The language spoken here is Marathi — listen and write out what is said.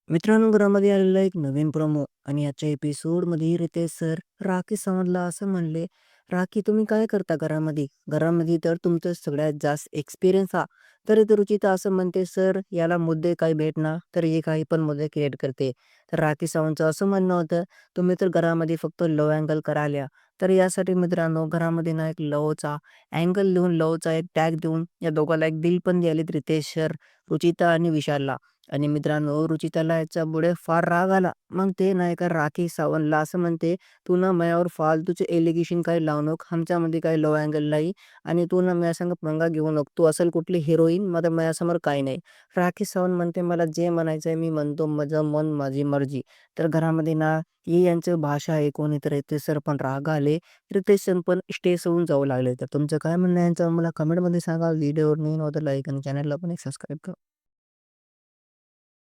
मित्रांनो, घरामध्ये आलेला एक नवीन प्रोमो आणि आजच्या एपिसोडमध्ये रितेश सर राखी सावंतला असं म्हणले, "राखी तुम्ही काय करता घरामध्ये? घरामध्ये तर तुमचं सगळ्यात जास्त एक्सपिरियन्स हा." तर इथे रुचिता असं म्हणते, "सर याला मुद्दे काही भेटना तर हे काही पण मुद्दे क्रिएट करते." तर राखी सावंतचं असं म्हणणं होतं, "तुम्ही तर घरामध्ये फक्त लव्ह अँगल करायला." तर यासाठी मित्रांनो घरामध्ये ना एक लव्हचा अँगल देऊन, लव्हचा एक टॅग देऊन या दोघांना एक डील पण द्यालीत रितेश सर, रुचिता आणि विशालला. आणि मित्रांनो रुचिताला याच्यापुढे फार राग आला. मग ते नाही का राखी सावंतला असं म्हणते, "तू ना माझ्यावर फालतूचे एलिगेशन काही लावू नको. आमच्यामध्ये काही लव्ह अँगल नाही आणि तू ना माझ्यासंग पंगा घेऊ नको. तू असेल कुठली हिरोईन, मात्र माझ्यासमोर काही नाही." राखी सावंत म्हणते, "मला जे म्हणायचंय मी म्हणतो. माझं मन, माझी मर्जी." तर घरामध्ये ना ही यांचं भाषा ऐकून इतर रितेश सर पण राग आले. रितेश सर पण स्ट्रेस होऊन जाऊ लागले. तर तुमचं काय म्हणणं आहे यांच्यावर मला कमेंटमध्ये सांगा. व्हिडिओवर नवीन होतं लाईक आणि चॅनलला पण एक सबस्क्राईब करा.